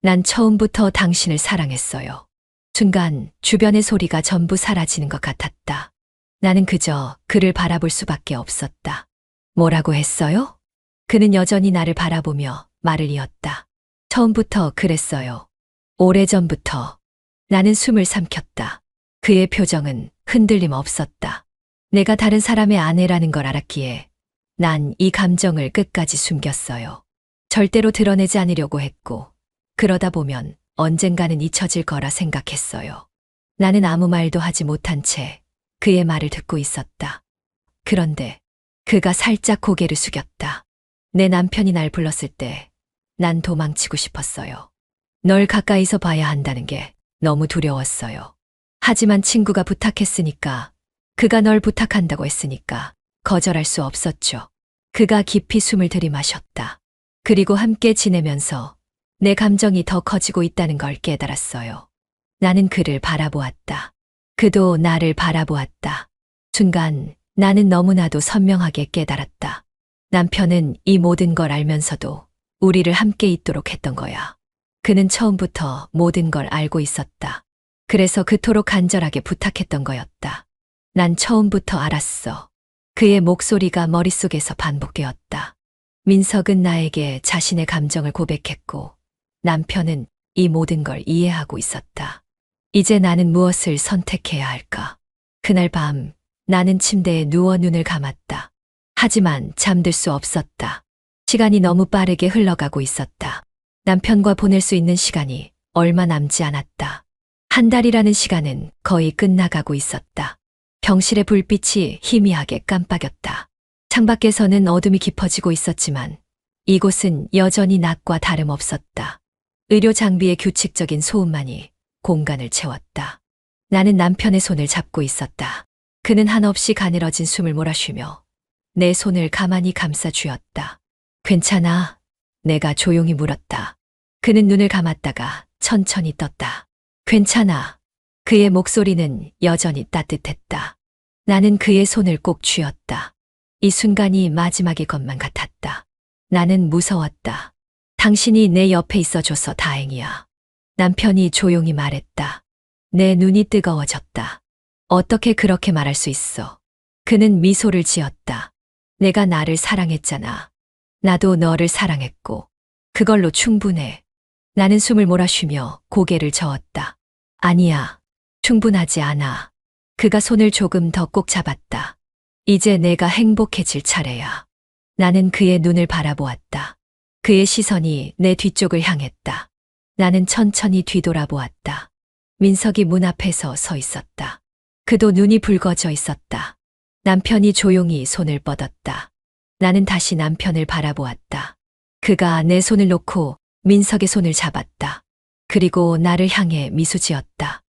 난 처음부터 당신을 사랑했어요. 순간 주변의 소리가 전부 사라지는 것 같았다. 나는 그저 그를 바라볼 수밖에 없었다. 뭐라고 했어요? 그는 여전히 나를 바라보며 말을 이었다. 처음부터 그랬어요. 오래전부터. 나는 숨을 삼켰다. 그의 표정은 흔들림 없었다. 내가 다른 사람의 아내라는 걸 알았기에 난 이 감정을 끝까지 숨겼어요. 절대로 드러내지 않으려고 했고, 그러다 보면 언젠가는 잊혀질 거라 생각했어요. 나는 아무 말도 하지 못한 채 그의 말을 듣고 있었다. 그런데 그가 살짝 고개를 숙였다. 내 남편이 날 불렀을 때 난 도망치고 싶었어요. 널 가까이서 봐야 한다는 게 너무 두려웠어요. 하지만 친구가 부탁했으니까, 그가 널 부탁한다고 했으니까 거절할 수 없었죠. 그가 깊이 숨을 들이마셨다. 그리고 함께 지내면서 내 감정이 더 커지고 있다는 걸 깨달았어요. 나는 그를 바라보았다. 그도 나를 바라보았다. 순간 나는 너무나도 선명하게 깨달았다. 남편은 이 모든 걸 알면서도 우리를 함께 있도록 했던 거야. 그는 처음부터 모든 걸 알고 있었다. 그래서 그토록 간절하게 부탁했던 거였다. 난 처음부터 알았어. 그의 목소리가 머릿속에서 반복되었다. 민석은 나에게 자신의 감정을 고백했고, 남편은 이 모든 걸 이해하고 있었다. 이제 나는 무엇을 선택해야 할까? 그날 밤 나는 침대에 누워 눈을 감았다. 하지만 잠들 수 없었다. 시간이 너무 빠르게 흘러가고 있었다. 남편과 보낼 수 있는 시간이 얼마 남지 않았다. 한 달이라는 시간은 거의 끝나가고 있었다. 병실의 불빛이 희미하게 깜빡였다. 창밖에서는 어둠이 깊어지고 있었지만 이곳은 여전히 낮과 다름없었다. 의료 장비의 규칙적인 소음만이 공간을 채웠다. 나는 남편의 손을 잡고 있었다. 그는 한없이 가늘어진 숨을 몰아쉬며 내 손을 가만히 감싸 쥐었다. 괜찮아? 내가 조용히 물었다. 그는 눈을 감았다가 천천히 떴다. 괜찮아. 그의 목소리는 여전히 따뜻했다. 나는 그의 손을 꼭 쥐었다. 이 순간이 마지막일 것만 같았다. 나는 무서웠다. 당신이 내 옆에 있어줘서 다행이야. 남편이 조용히 말했다. 내 눈이 뜨거워졌다. 어떻게 그렇게 말할 수 있어? 그는 미소를 지었다. 내가 나를 사랑했잖아. 나도 너를 사랑했고, 그걸로 충분해. 나는 숨을 몰아쉬며 고개를 저었다. 아니야. 충분하지 않아. 그가 손을 조금 더 꼭 잡았다. 이제 내가 행복해질 차례야. 나는 그의 눈을 바라보았다. 그의 시선이 내 뒤쪽을 향했다. 나는 천천히 뒤돌아보았다. 민석이 문 앞에서 서 있었다. 그도 눈이 붉어져 있었다. 남편이 조용히 손을 뻗었다. 나는 다시 남편을 바라보았다. 그가 내 손을 놓고 민석의 손을 잡았다. 그리고 나를 향해 미소 지었다.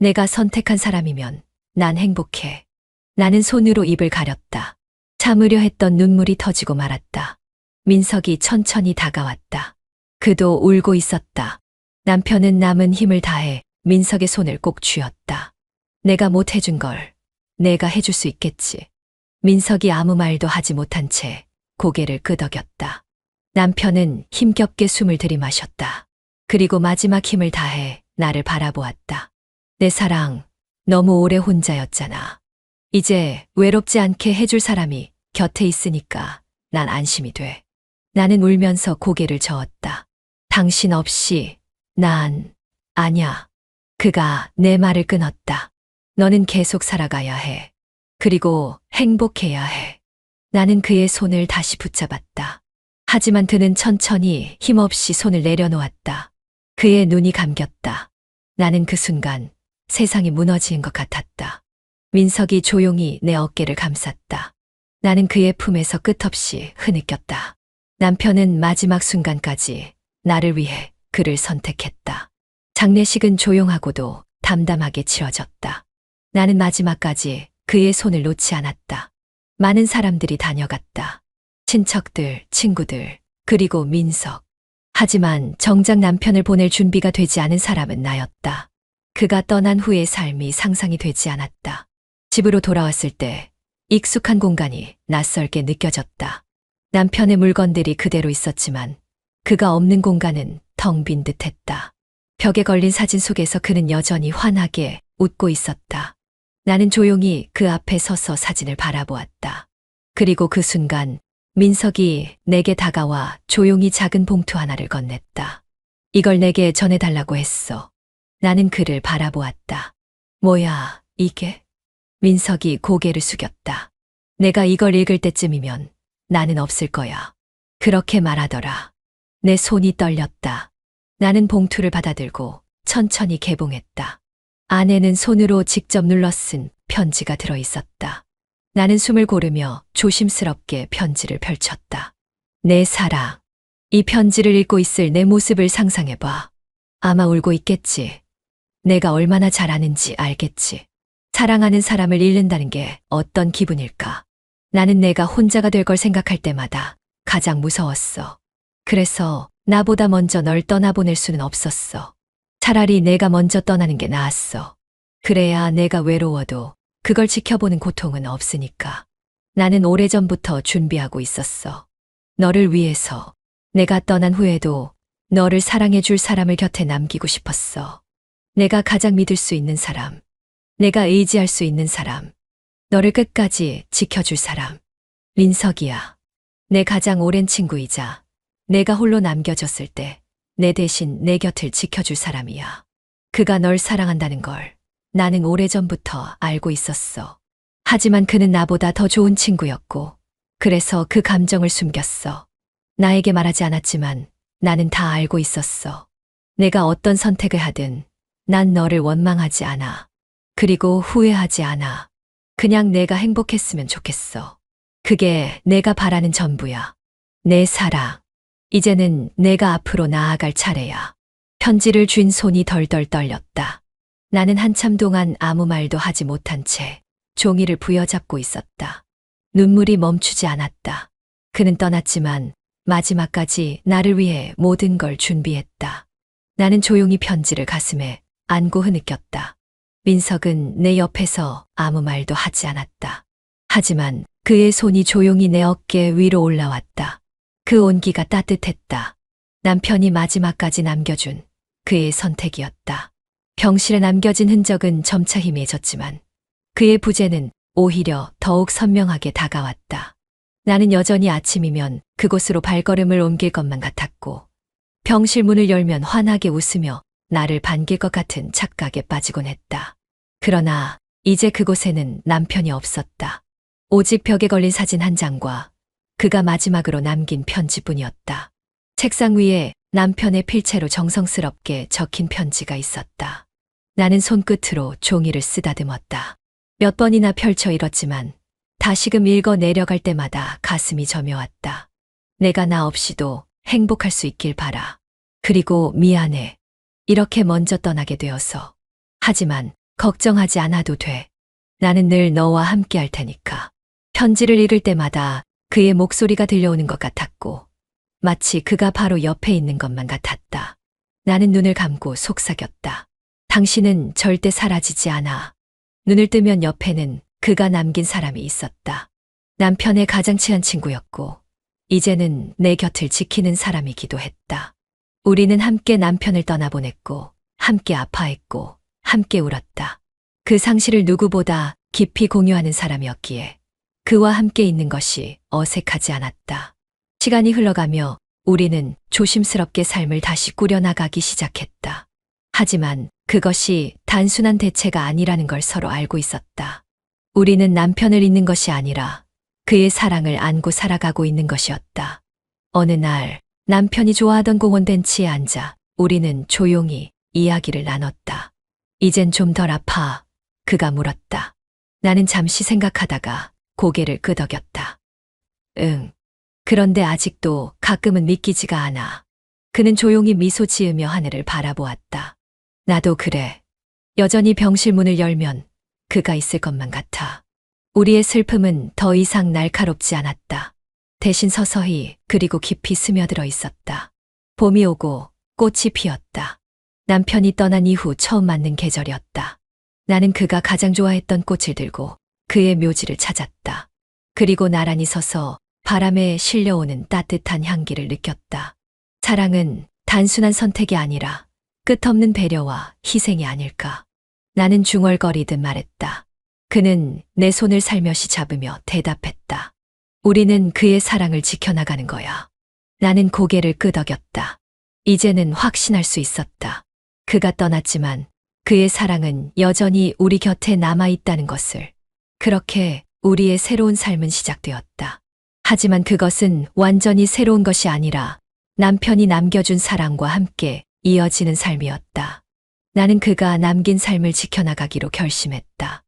내가 선택한 사람이면 난 행복해. 나는 손으로 입을 가렸다. 참으려 했던 눈물이 터지고 말았다. 민석이 천천히 다가왔다. 그도 울고 있었다. 남편은 남은 힘을 다해 민석의 손을 꼭 쥐었다. 내가 못 해준 걸 내가 해줄 수 있겠지. 민석이 아무 말도 하지 못한 채 고개를 끄덕였다. 남편은 힘겹게 숨을 들이마셨다. 그리고 마지막 힘을 다해 나를 바라보았다. 내 사랑, 너무 오래 혼자였잖아. 이제 외롭지 않게 해줄 사람이 곁에 있으니까 난 안심이 돼. 나는 울면서 고개를 저었다. 당신 없이 난 아냐. 그가 내 말을 끊었다. 너는 계속 살아가야 해. 그리고 행복해야 해. 나는 그의 손을 다시 붙잡았다. 하지만 그는 천천히 힘없이 손을 내려놓았다. 그의 눈이 감겼다. 나는 그 순간 세상이 무너지는 것 같았다. 민석이 조용히 내 어깨를 감쌌다. 나는 그의 품에서 끝없이 흐느꼈다. 남편은 마지막 순간까지 나를 위해 그를 선택했다. 장례식은 조용하고도 담담하게 치러졌다. 나는 마지막까지 그의 손을 놓지 않았다. 많은 사람들이 다녀갔다. 친척들, 친구들, 그리고 민석. 하지만 정작 남편을 보낼 준비가 되지 않은 사람은 나였다. 그가 떠난 후의 삶이 상상이 되지 않았다. 집으로 돌아왔을 때 익숙한 공간이 낯설게 느껴졌다. 남편의 물건들이 그대로 있었지만 그가 없는 공간은 텅 빈 듯했다. 벽에 걸린 사진 속에서 그는 여전히 환하게 웃고 있었다. 나는 조용히 그 앞에 서서 사진을 바라보았다. 그리고 그 순간 민석이 내게 다가와 조용히 작은 봉투 하나를 건넸다. 이걸 내게 전해달라고 했어. 나는 그를 바라보았다. 뭐야, 이게? 민석이 고개를 숙였다. 내가 이걸 읽을 때쯤이면 나는 없을 거야. 그렇게 말하더라. 내 손이 떨렸다. 나는 봉투를 받아들고 천천히 개봉했다. 안에는 손으로 직접 눌러 쓴 편지가 들어 있었다. 나는 숨을 고르며 조심스럽게 편지를 펼쳤다. 내 사랑. 이 편지를 읽고 있을 내 모습을 상상해봐. 아마 울고 있겠지. 내가 얼마나 잘 아는지 알겠지. 사랑하는 사람을 잃는다는 게 어떤 기분일까? 나는 내가 혼자가 될 걸 생각할 때마다 가장 무서웠어. 그래서 나보다 먼저 널 떠나보낼 수는 없었어. 차라리 내가 먼저 떠나는 게 나았어. 그래야 내가 외로워도 그걸 지켜보는 고통은 없으니까. 나는 오래전부터 준비하고 있었어. 너를 위해서. 내가 떠난 후에도 너를 사랑해줄 사람을 곁에 남기고 싶었어. 내가 가장 믿을 수 있는 사람. 내가 의지할 수 있는 사람. 너를 끝까지 지켜줄 사람. 민석이야. 내 가장 오랜 친구이자 내가 홀로 남겨졌을 때 내 대신 내 곁을 지켜줄 사람이야. 그가 널 사랑한다는 걸 나는 오래전부터 알고 있었어. 하지만 그는 나보다 더 좋은 친구였고 그래서 그 감정을 숨겼어. 나에게 말하지 않았지만 나는 다 알고 있었어. 내가 어떤 선택을 하든 난 너를 원망하지 않아. 그리고 후회하지 않아. 그냥 내가 행복했으면 좋겠어. 그게 내가 바라는 전부야. 내 사랑. 이제는 내가 앞으로 나아갈 차례야. 편지를 쥔 손이 덜덜 떨렸다. 나는 한참 동안 아무 말도 하지 못한 채 종이를 부여잡고 있었다. 눈물이 멈추지 않았다. 그는 떠났지만 마지막까지 나를 위해 모든 걸 준비했다. 나는 조용히 편지를 가슴에 안고 흐느꼈다. 민석은 내 옆에서 아무 말도 하지 않았다. 하지만 그의 손이 조용히 내 어깨 위로 올라왔다. 그 온기가 따뜻했다. 남편이 마지막까지 남겨준 그의 선택이었다. 병실에 남겨진 흔적은 점차 희미해졌지만 그의 부재는 오히려 더욱 선명하게 다가왔다. 나는 여전히 아침이면 그곳으로 발걸음을 옮길 것만 같았고 병실 문을 열면 환하게 웃으며 나를 반길 것 같은 착각에 빠지곤 했다. 그러나 이제 그곳에는 남편이 없었다. 오직 벽에 걸린 사진 한 장과 그가 마지막으로 남긴 편지뿐이었다. 책상 위에 남편의 필체로 정성스럽게 적힌 편지가 있었다. 나는 손끝으로 종이를 쓰다듬었다. 몇 번이나 펼쳐 읽었지만 다시금 읽어 내려갈 때마다 가슴이 저며왔다. 내가 나 없이도 행복할 수 있길 바라. 그리고 미안해. 이렇게 먼저 떠나게 되어서. 하지만 걱정하지 않아도 돼. 나는 늘 너와 함께 할 테니까. 편지를 읽을 때마다 그의 목소리가 들려오는 것 같았고, 마치 그가 바로 옆에 있는 것만 같았다. 나는 눈을 감고 속삭였다. 당신은 절대 사라지지 않아. 눈을 뜨면 옆에는 그가 남긴 사람이 있었다. 남편의 가장 친한 친구였고, 이제는 내 곁을 지키는 사람이기도 했다. 우리는 함께 남편을 떠나보냈고, 함께 아파했고, 함께 울었다. 그 상실을 누구보다 깊이 공유하는 사람이었기에 그와 함께 있는 것이 어색하지 않았다. 시간이 흘러가며 우리는 조심스럽게 삶을 다시 꾸려나가기 시작했다. 하지만 그것이 단순한 대체가 아니라는 걸 서로 알고 있었다. 우리는 남편을 잊는 것이 아니라 그의 사랑을 안고 살아가고 있는 것이었다. 어느 날 남편이 좋아하던 공원 벤치에 앉아 우리는 조용히 이야기를 나눴다. 이젠 좀 덜 아파. 그가 물었다. 나는 잠시 생각하다가 고개를 끄덕였다. 응. 그런데 아직도 가끔은 믿기지가 않아. 그는 조용히 미소 지으며 하늘을 바라보았다. 나도 그래. 여전히 병실 문을 열면 그가 있을 것만 같아. 우리의 슬픔은 더 이상 날카롭지 않았다. 대신 서서히 그리고 깊이 스며들어 있었다. 봄이 오고 꽃이 피었다. 남편이 떠난 이후 처음 맞는 계절이었다. 나는 그가 가장 좋아했던 꽃을 들고 그의 묘지를 찾았다. 그리고 나란히 서서 바람에 실려오는 따뜻한 향기를 느꼈다. 사랑은 단순한 선택이 아니라 끝없는 배려와 희생이 아닐까. 나는 중얼거리듯 말했다. 그는 내 손을 살며시 잡으며 대답했다. 우리는 그의 사랑을 지켜나가는 거야. 나는 고개를 끄덕였다. 이제는 확신할 수 있었다. 그가 떠났지만 그의 사랑은 여전히 우리 곁에 남아있다는 것을. 그렇게 우리의 새로운 삶은 시작되었다. 하지만 그것은 완전히 새로운 것이 아니라 남편이 남겨준 사랑과 함께 이어지는 삶이었다. 나는 그가 남긴 삶을 지켜나가기로 결심했다.